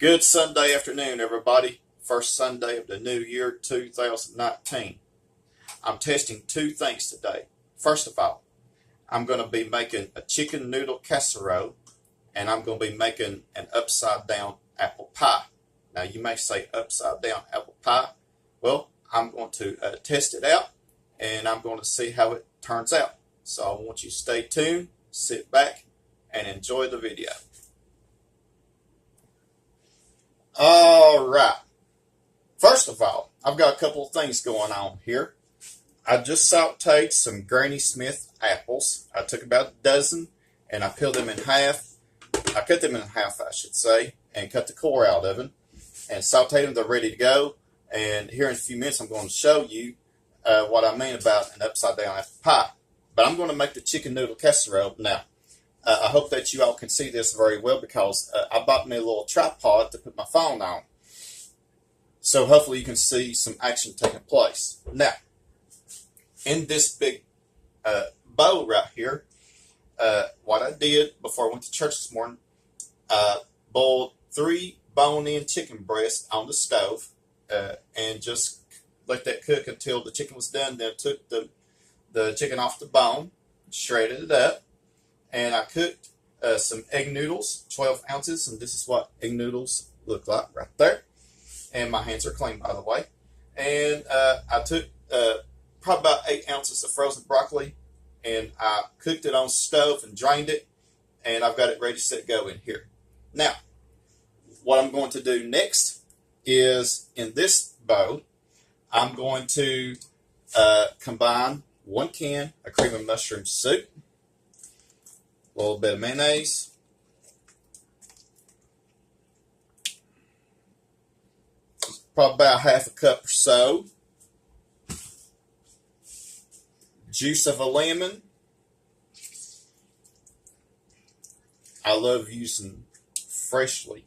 Good Sunday afternoon, everybody. First Sunday of the new year, 2019. I'm testing two things today. First of all, I'm going to be making a chicken noodle casserole, and I'm going to be making an upside down apple pie. Now, you may say upside down apple pie. Well, I'm going to test it out, and I'm going to see how it turns out. So I want you to stay tuned, sit back, and enjoy the video. All right. First of all, I've got a couple of things going on here. I just sauteed some Granny Smith apples. I took about a dozen and I peeled them in half. I cut them in half, I should say, and cut the core out of them and sauteed them. They're ready to go. And here in a few minutes, I'm going to show you what I mean about an upside down apple pie. But I'm going to make the chicken noodle casserole now. I hope that you all can see this very well because I bought me a little tripod to put my phone on. So hopefully you can see some action taking place. Now, in this big bowl right here, what I did before I went to church this morning, I boiled 3 bone-in chicken breasts on the stove and just let that cook until the chicken was done. Then I took the chicken off the bone, shredded it up, and I cooked some egg noodles, 12 ounces, and this is what egg noodles look like right there. And my hands are clean, by the way. And I took probably about 8 ounces of frozen broccoli, and I cooked it on the stove and drained it, and I've got it ready to set go in here. Now, what I'm going to do next is, in this bowl, I'm going to combine 1 can of cream of mushroom soup, a little bit of mayonnaise, probably about half a cup or so, juice of a lemon. I love using freshly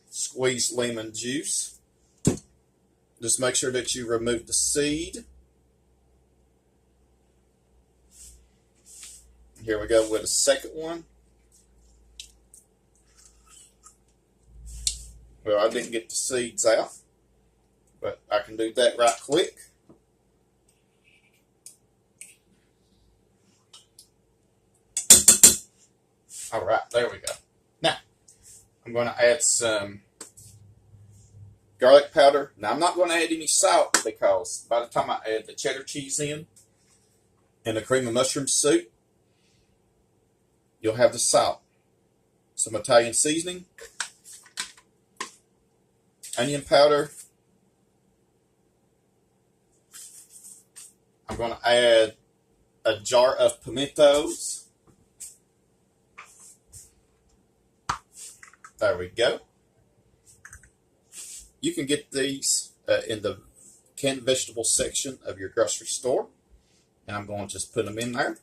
squeezed lemon juice. Just make sure that you remove the seed. Here we go with a second one. Well, I didn't get the seeds out, but I can do that right quick. All right, there we go. Now, I'm going to add some garlic powder. Now, I'm not going to add any salt because by the time I add the cheddar cheese in and the cream of mushroom soup, you'll have the salt. Some Italian seasoning, onion powder. I'm going to add a jar of pimentos. There we go. You can get these in the canned vegetable section of your grocery store. And I'm going to just put them in there.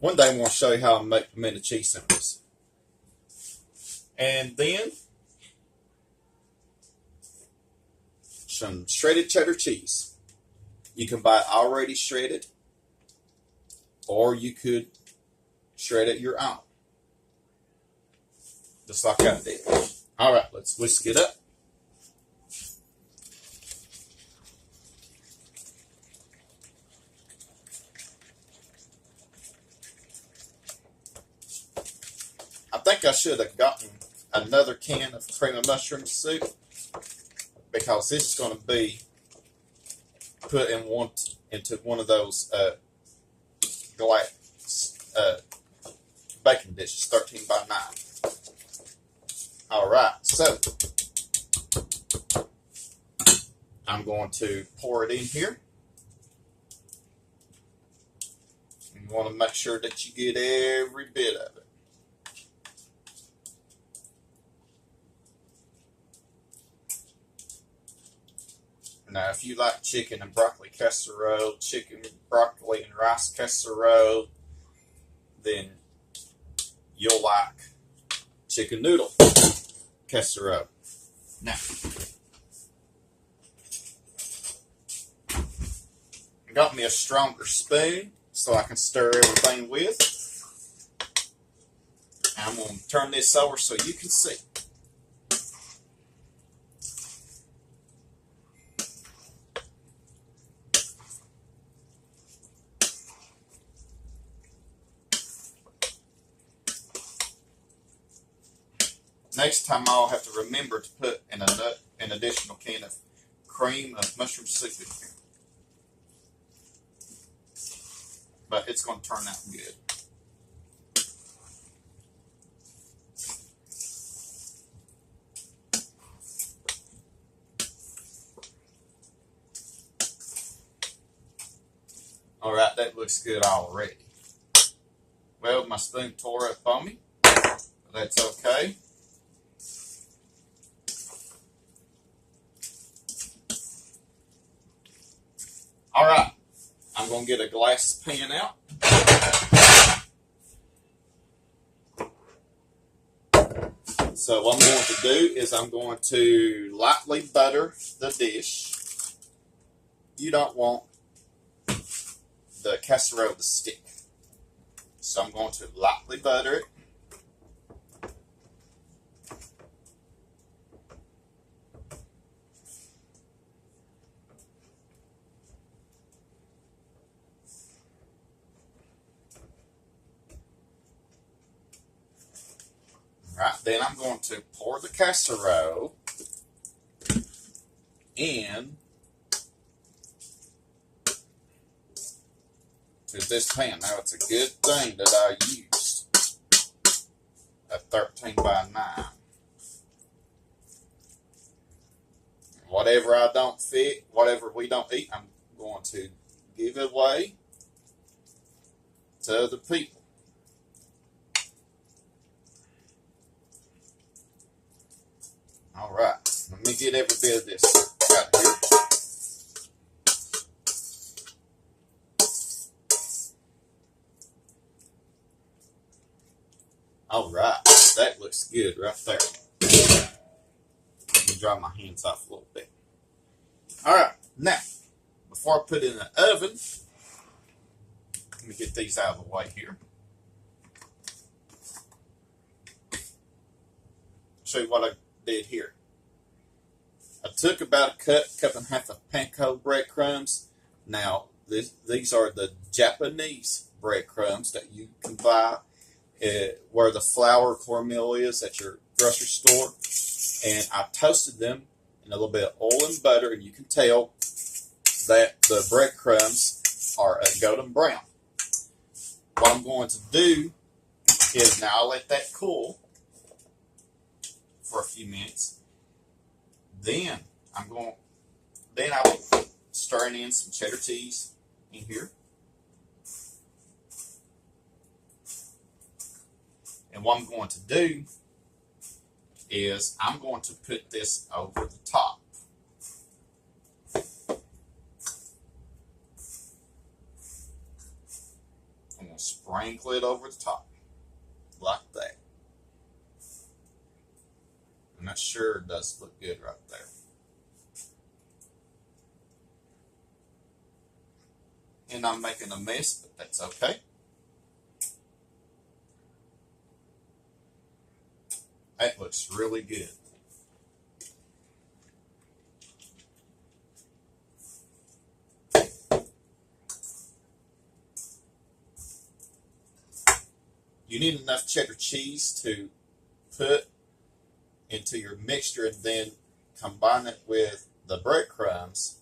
One day I'm going to show you how I make pimento cheese sandwiches. And then some shredded cheddar cheese. You can buy it already shredded, or you could shred it your own, just like I did. All right, let's whisk it up. I think I should have gotten another can of cream of mushroom soup because this is going to be put into one of those glass baking dishes, 13 by 9. All right, so I'm going to pour it in here. You want to make sure that you get every bit of it. Now, if you like chicken and broccoli casserole, chicken, broccoli, and rice casserole, then you'll like chicken noodle casserole. Now, I got me a stronger spoon so I can stir everything with. I'm going to turn this over so you can see. Next time I'll have to remember to put an additional can of cream of mushroom soup in here. But it's going to turn out good. Alright, that looks good already. Well, my spoon tore up on me, but that's okay. Alright, I'm going to get a glass pan out. So what I'm going to do is I'm going to lightly butter the dish. You don't want the casserole to stick. So I'm going to lightly butter it. Right, then I'm going to pour the casserole in to this pan. Now it's a good thing that I used a 13 by 9. Whatever I don't fit, whatever we don't eat, I'm going to give it away to other people. All right, let me get every bit of this out here. All right, that looks good right there. Let me dry my hands off a little bit. All right, now, before I put it in the oven, let me get these out of the way here. Show you what I did here. I took about a cup and a half of panko breadcrumbs. Now, these are the Japanese breadcrumbs that you can buy where the flour cornmeal is at your grocery store. And I toasted them in a little bit of oil and butter, and you can tell that the breadcrumbs are a golden brown. What I'm going to do is now I'll let that cool for a few minutes. Then I will stir in some cheddar cheese in here. And what I'm going to do is I'm going to put this over the top. I'm going to sprinkle it over the top like that. And that sure does look good right there. And I'm making a mess, but that's okay. That looks really good. You need enough cheddar cheese to put into your mixture and then combine it with the breadcrumbs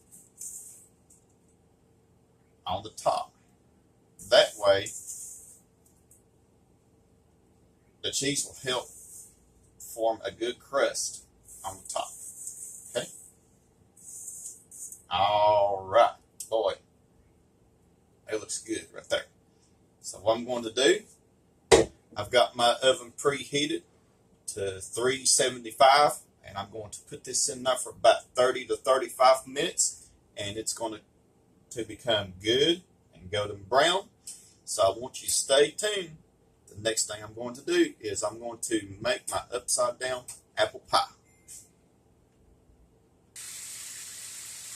on the top. That way, the cheese will help form a good crust on the top. Okay? All right. Boy, it looks good right there. So what I'm going to do, I've got my oven preheated to 375, and I'm going to put this in there for about 30 to 35 minutes, and it's going to become good and golden brown. So I want you to stay tuned. The next thing I'm going to do is I'm going to make my upside down apple pie.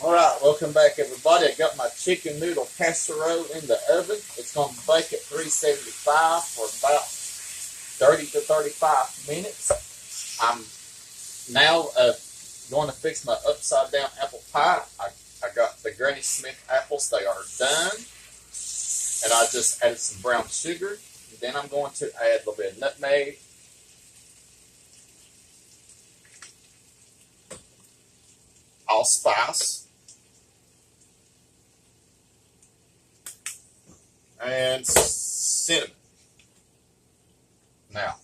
All right, welcome back everybody. I got my chicken noodle casserole in the oven. It's going to bake at 375 for about 30 to 35 minutes. I'm now going to fix my upside down apple pie. I got the Granny Smith apples. They are done. And I just added some brown sugar. And then I'm going to add a little bit of nutmeg. Allspice. And cinnamon. Now,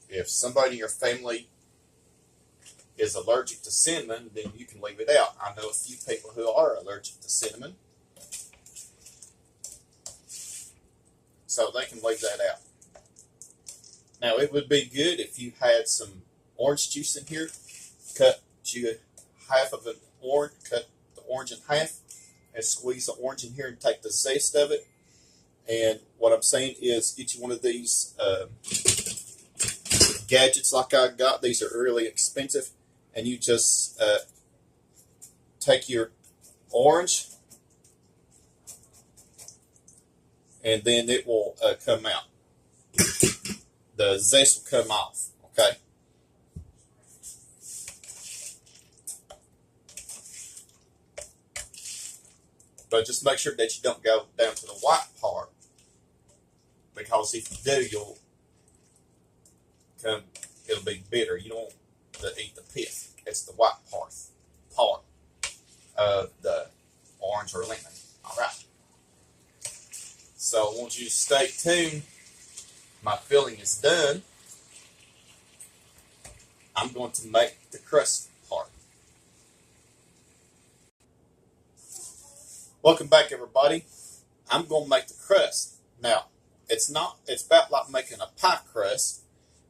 if somebody in your family is allergic to cinnamon, then you can leave it out. I know a few people who are allergic to cinnamon, so they can leave that out. Now, it would be good if you had some orange juice in here. Cut you half of an orange, cut the orange in half, and squeeze the orange in here and take the zest of it. And what I'm saying is, get you one of these gadgets like I got. These are really expensive. And you just take your orange, and then it will come out. The zest will come off, okay? But just make sure that you don't go down to the white part, because if you do, it'll be bitter. You don't want to eat the pith. It's the white part of the orange or lemon. All right. So I want you to stay tuned. My filling is done. I'm going to make the crust part. Welcome back, everybody. I'm going to make the crust. Now, it's about like making a pie crust,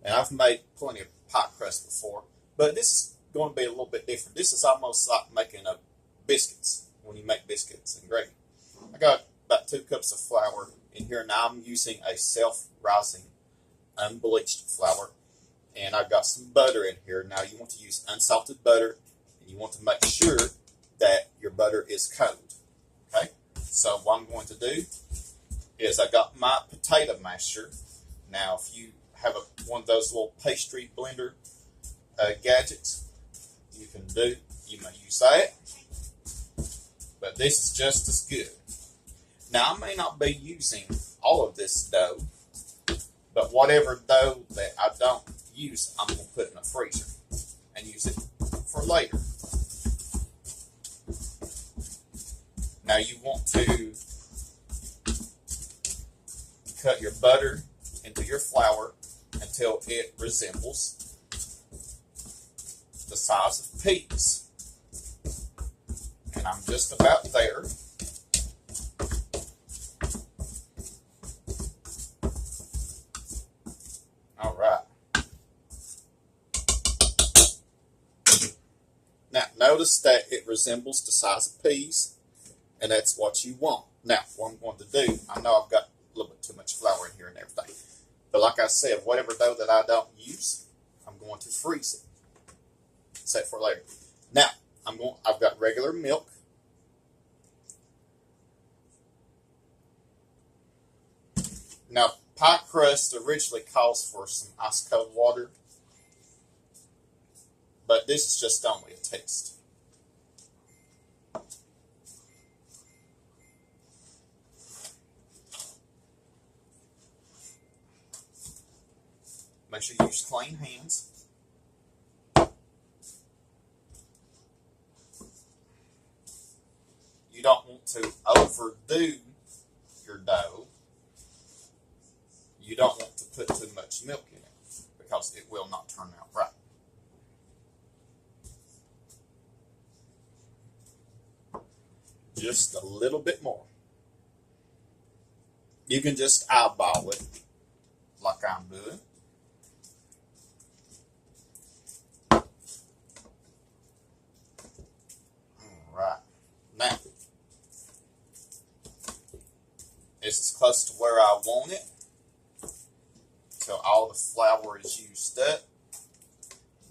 and I've made plenty of pie crust before, but this is going to be a little bit different. This is almost like making biscuits, when you make biscuits and gravy. I got about 2 cups of flour in here. Now I'm using a self-rising, unbleached flour, and I've got some butter in here. Now you want to use unsalted butter, and you want to make sure that your butter is cold. Okay, so what I'm going to do is I got my potato masher. Now, if you have one of those little pastry blender gadgets, you may use that, but this is just as good. Now, I may not be using all of this dough, but whatever dough that I don't use, I'm going to put in the freezer and use it for later. Now, you want to cut your butter into your flour until it resembles the size of peas. And I'm just about there. All right. Now, notice that it resembles the size of peas, and that's what you want. Now, what I'm going to do, I know I've got a little bit too much flour in here and everything, but like I said, whatever dough that I don't use, I'm going to freeze it, set for later. Now, I've got regular milk. Now, pie crust originally calls for some ice cold water, but this is just only a test. Make sure you use clean hands. You don't want to overdo your dough. You don't want to put too much milk in it, because it will not turn out right. Just a little bit more. You can just eyeball it like I'm doing. Alright. Now, this is close to where I want it, until all the flour is used up.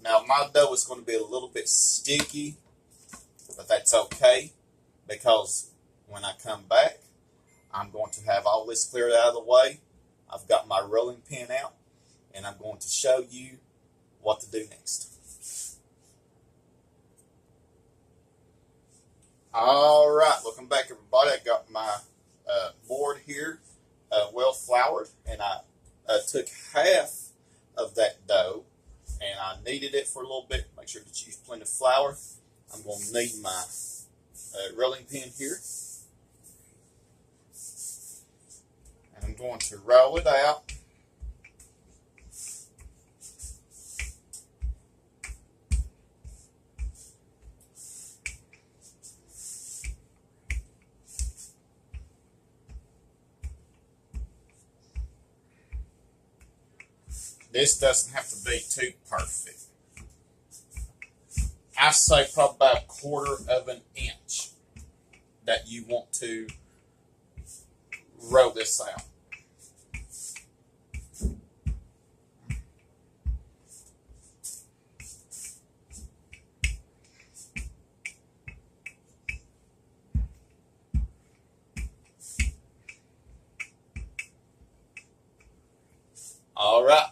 Now, my dough is going to be a little bit sticky, but that's okay, because when I come back, I'm going to have all this cleared out of the way. I've got my rolling pin out, and I'm going to show you what to do next. All right, welcome back, everybody. I got my board here well floured, and I took half of that dough and I kneaded it for a little bit. Make sure that you use plenty of flour. I'm going to knead my rolling pin here, and I'm going to roll it out. This doesn't have to be too perfect. I say probably about 1/4 of an inch that you want to roll this out. All right.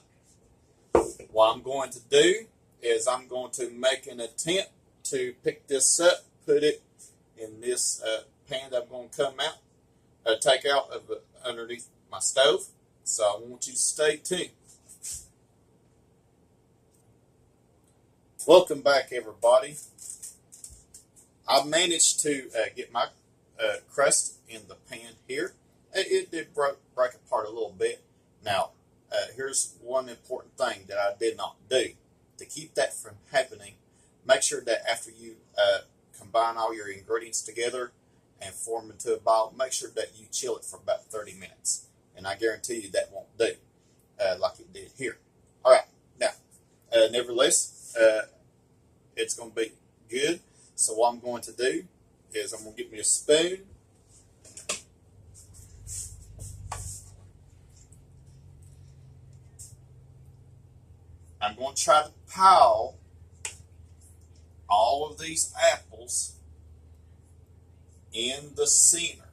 What I'm going to do is I'm going to make an attempt to pick this up, put it in this pan that I'm going to come out, take out of underneath my stove. So I want you to stay tuned. Welcome back, everybody. I managed to get my crust in the pan here. It did break apart a little bit. Now, here's one important thing that I did not do. To keep that from happening, make sure that after you combine all your ingredients together and form into a ball, make sure that you chill it for about 30 minutes. And I guarantee you that won't do like it did here. All right, now, nevertheless, it's going to be good. So what I'm going to do is I'm going to get me a spoon. I'm going to try to pile all of these apples in the center.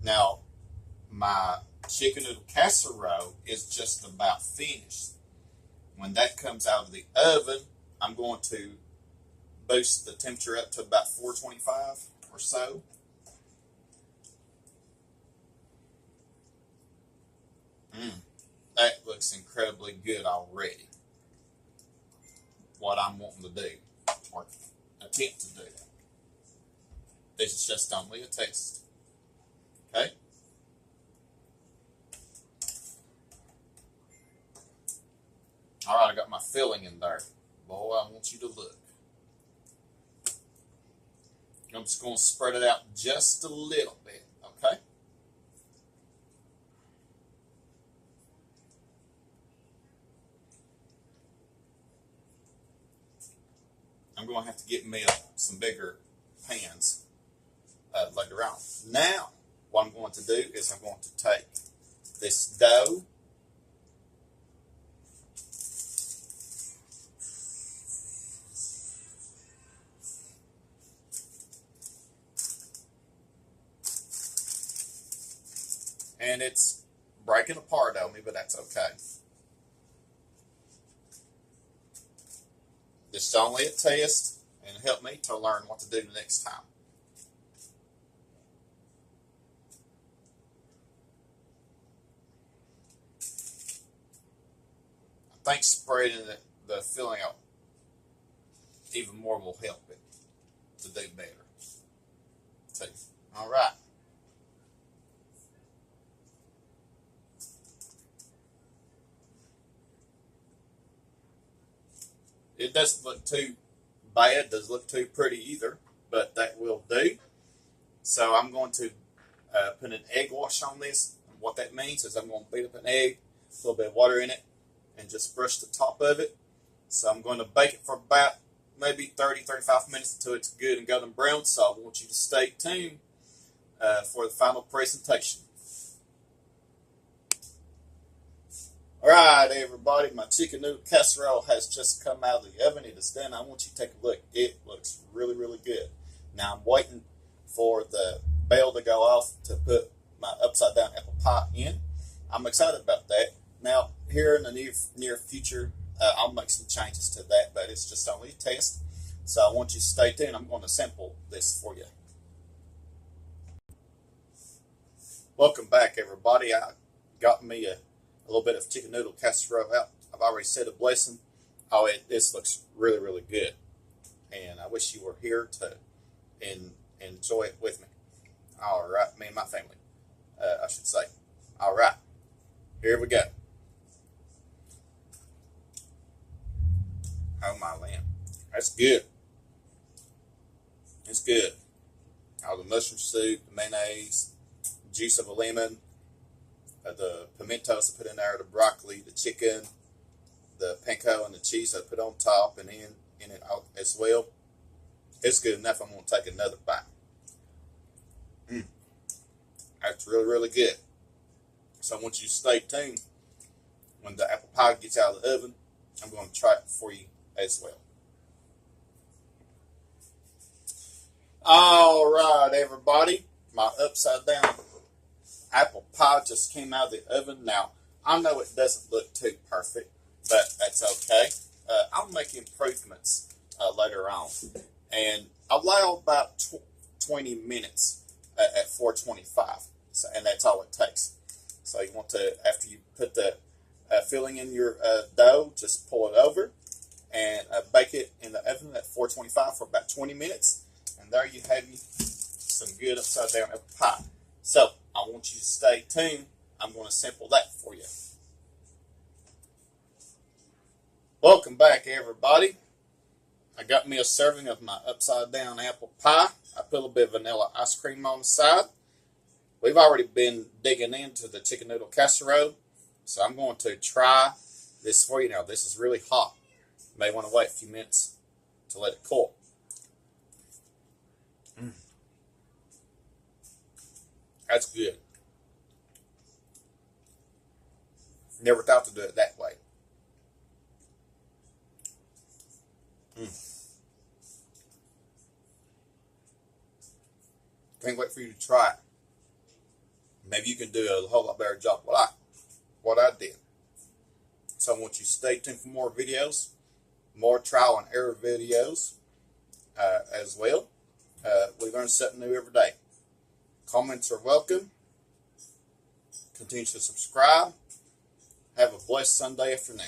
Now, my chicken noodle casserole is just about finished. When that comes out of the oven, I'm going to boost the temperature up to about 425 or so. That looks incredibly good already. What I'm wanting to do, or attempt to do. This is just only a test. Okay? Alright, I got my filling in there. Boy, I want you to look. I'm just going to spread it out just a little bit, okay? I'm going to have to get me some bigger pans later on. Now, what I'm going to do is I'm going to take this dough, and it's breaking apart on me, but that's okay. This is only a test and help me to learn what to do the next time. I think spreading the filling out even more will help it to do better. too. All right. It doesn't look too bad, doesn't look too pretty either, but that will do. So I'm going to put an egg wash on this. And what that means is I'm going to beat up an egg, a little bit of water in it, and just brush the top of it. So I'm going to bake it for about maybe 30-35 minutes until it's good and golden brown. So I want you to stay tuned for the final presentation. All right, everybody, my chicken noodle casserole has just come out of the oven. It is done. I want you to take a look. It looks really, really good. Now I'm waiting for the bell to go off to put my upside down apple pie in. I'm excited about that. Now, here in the near future, I'll make some changes to that, but it's just only a test. So I want you to stay tuned. I'm going to sample this for you. Welcome back, everybody. I got me a little bit of chicken noodle casserole out. I've already said a blessing. Oh, this looks really, really good. And I wish you were here to enjoy it with me. All right, me and my family, I should say. All right, here we go. Oh, my land. That's good. It's good. All the mushroom soup, the mayonnaise, juice of a lemon, the pimentos I put in there, the broccoli, the chicken, the panko and the cheese I put on top and in it as well. It's good enough. I'm going to take another bite. That's really, really good. So I want you to stay tuned. When the apple pie gets out of the oven, I'm going to try it for you as well. All right, everybody. My upside down apple pie just came out of the oven. Now, I know it doesn't look too perfect, but that's okay. I'll make improvements later on. And allow about 20 minutes at 425. So, and that's all it takes. So you want to, after you put the filling in your dough, just pull it over and bake it in the oven at 425 for about 20 minutes. And there you have some good upside down apple pie. So I want you to stay tuned. I'm going to sample that for you. Welcome back, everybody. I got me a serving of my upside down apple pie. I put a little bit of vanilla ice cream on the side. We've already been digging into the chicken noodle casserole, so I'm going to try this for you now. This is really hot. You may want to wait a few minutes to let it cool. That's good. Never thought to do it that way. Can't wait for you to try it. Maybe you can do a whole lot better job what I did. So I want you to stay tuned for more videos, more trial and error videos as well. We learn something new every day. Comments are welcome. Continue to subscribe. Have a blessed Sunday afternoon.